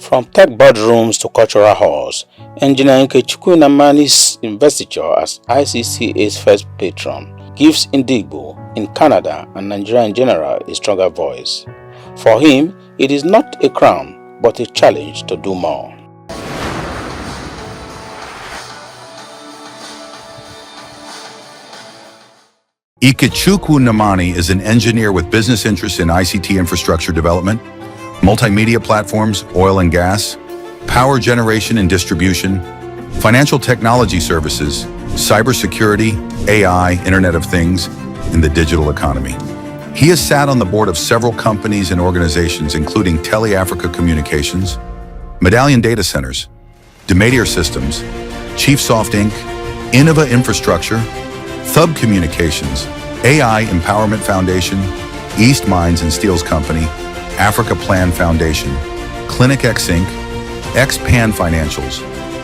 From tech boardrooms to cultural halls, Engineer Ikechukwu Nnamani's investiture as ICCA's first patron gives Igbo in Canada and Nigeria in general a stronger voice. For him, it is not a crown, but a challenge to do more. Ikechukwu Nnamani is an engineer with business interests in ICT infrastructure development, multimedia platforms, oil and gas, power generation and distribution, financial technology services, cybersecurity, AI, Internet of Things, and the digital economy. He has sat on the board of several companies and organizations including Tele-Africa Communications, Medallion Data Centers, Demadier Systems, Chiefsoft Inc., Innova Infrastructure, Thub Communications, AI Empowerment Foundation, East Mines and Steels Company, Africa Plan Foundation, Clinic X Inc., Xpan Financials,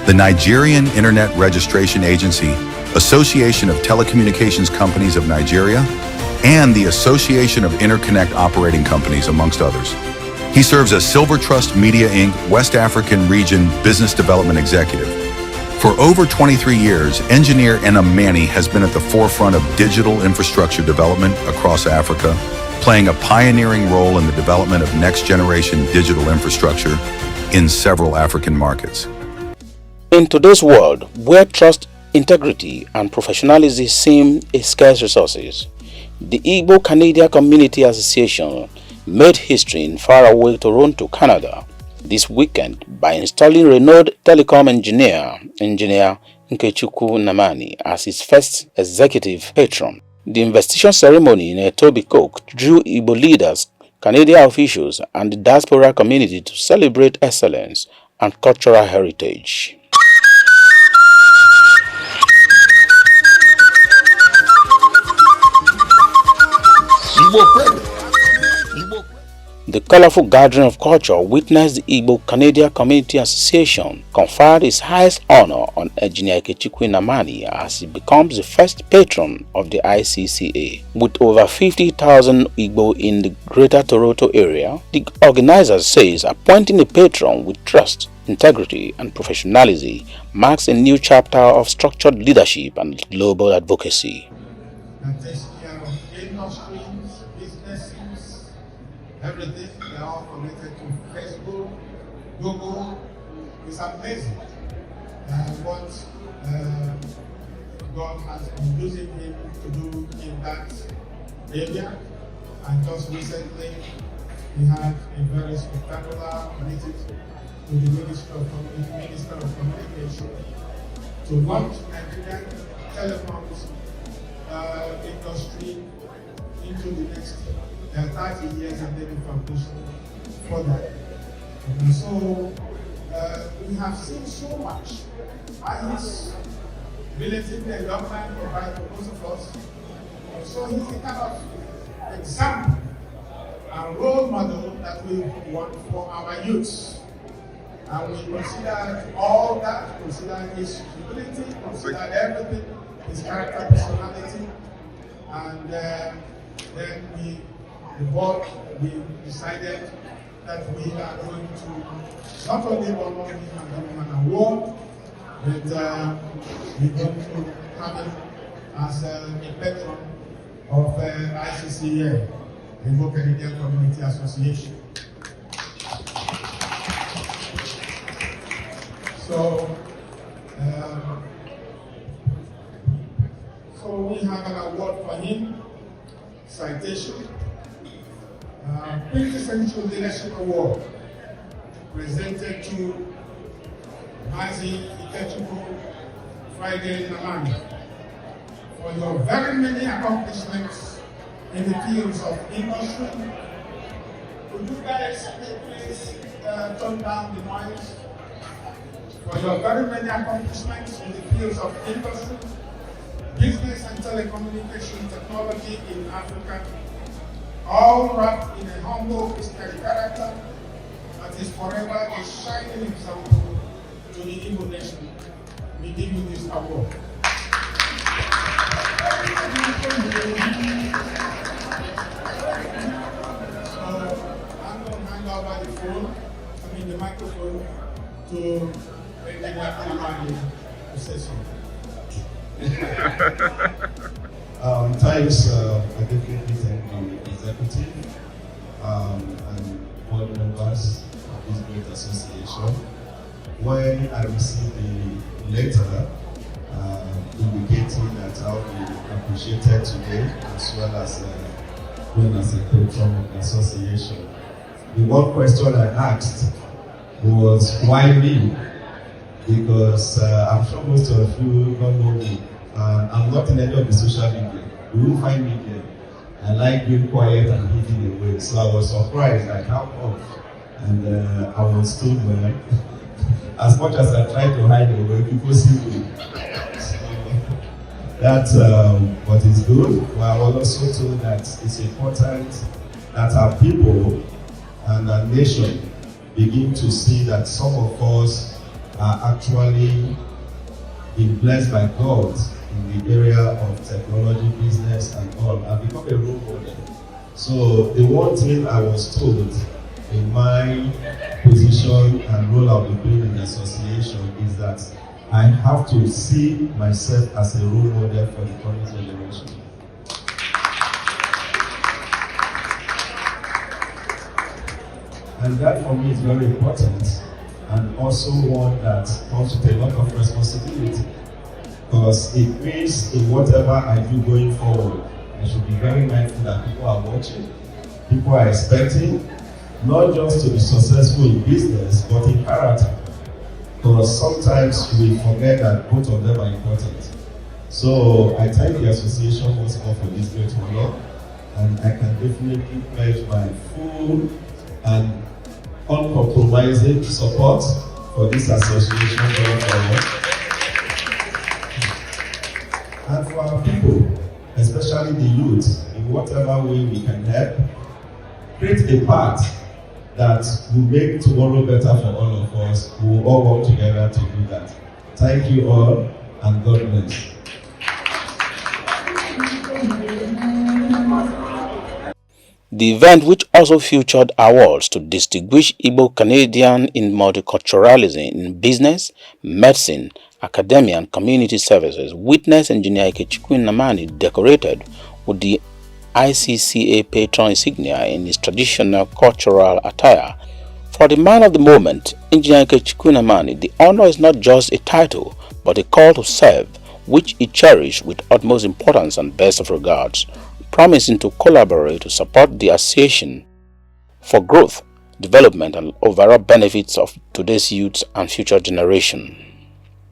the Nigerian Internet Registration Agency, Association of Telecommunications Companies of Nigeria, and the Association of Interconnect Operating Companies, amongst others. He serves as Silver Trust Media Inc. West African Region Business Development Executive. For over 23 years, Engineer Nnamani has been at the forefront of digital infrastructure development across Africa, playing a pioneering role in the development of next-generation digital infrastructure in several African markets. In today's world, where trust, integrity, and professionalism seem scarce resources, the Igbo Canadian Community Association made history in faraway Toronto, Canada, this weekend by installing renowned telecom engineer Ikechukwu Nnamani as its first executive patron. The investiture ceremony in Etobicoke drew Igbo leaders, Canadian officials, and the diaspora community to celebrate excellence and cultural heritage. The colorful gathering of culture witnessed the Igbo Canadian Community Association conferred its highest honor on Engineer Ikechukwu Nnamani as he becomes the first patron of the ICCA. With over 50,000 Igbo in the Greater Toronto area, the organizers says appointing a patron with trust, integrity, and professionalism marks a new chapter of structured leadership and global advocacy. Everything, they're all connected to Facebook, Google. It's amazing what God has been using him to do in that area. And just recently, we had a very spectacular visit to the Minister of Communication to launch Nigerian telecoms industry into the next 30 years and then the foundation for that. And so we have seen so much. As relative development provided for most of us. So he's a kind of example and role model that we want for our youth. And we consider all that, consider his ability, consider everything, his character, personality, and then the board, we decided that we are going to not only honor him and give him an award, but we're going to have him as a patron of ICCA, the Igbo Canadian Community Association. So we have an award for him, citation. Quintessential Leadership Award presented to Mazi, Ikechukwu Nnamani for your very many accomplishments in the fields of industry. Could you guys please turn down the noise? For your very many accomplishments in the fields of industry, business and telecommunication technology in Africa, all wrapped in a humble Christian character that is forever a shining example to the Igbo nation. We give you this award. So I'm going to hand over the phone to giving the microphone to Engineer Nnamani to say something. Thanks, I definitely thank the executive and board members of this great association. When I received the letter indicating that I'll be appreciated today, as well as when as a patron of the association, the one question I asked was, why me? Because I'm sure most of you don't know me. I'm not in any of the social media. You won't find me there. I like being quiet and hidden away. So I was surprised, like, how come? And I was told, well, as much as I try to hide away, people see me. So that's what is good. But I was also told that it's important that our people and our nation begin to see that some of us are actually being blessed by God in the area of technology, business, and all, and become a role model. So the one thing I was told in my position and role I'll be playing in the association is that I have to see myself as a role model for the current generation. And that for me is very important, and also one that comes with a lot of responsibility. Because it means in whatever I do going forward, I should be very mindful that people are watching, people are expecting, not just to be successful in business, but in character. Because sometimes we forget that both of them are important. So I thank the association once more for this great honor, and I can definitely pledge my full and uncompromising support for this association going forward. And for our people, especially the youth, in whatever way we can help, create a path that will make tomorrow better for all of us. We will all work together to do that. Thank you all, and God bless. The event, which also featured awards to distinguish Igbo Canadian in multiculturalism in business, medicine, academia, and community services, witnessed Engineer Ikechukwu Nnamani decorated with the ICCA patron insignia in his traditional cultural attire. For the man of the moment, Engineer Ikechukwu Nnamani, the honor is not just a title, but a call to serve, which he cherished with utmost importance and best of regards, promising to collaborate to support the association for growth, development, and overall benefits of today's youth and future generation.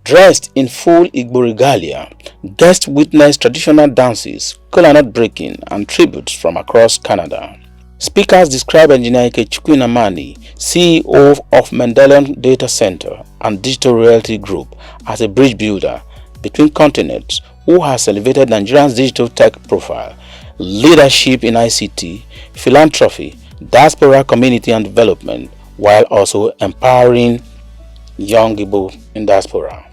Dressed in full Igbo regalia, guests witnessed traditional dances, kolanut breaking, and tributes from across Canada. Speakers described Engineer Ikechukwu Nnamani, CEO of Mendelian Data Center and Digital Realty Group, as a bridge builder between continents who has elevated Nigeria's digital tech profile, leadership in ICT, philanthropy, diaspora community and development, while also empowering young Igbo in diaspora.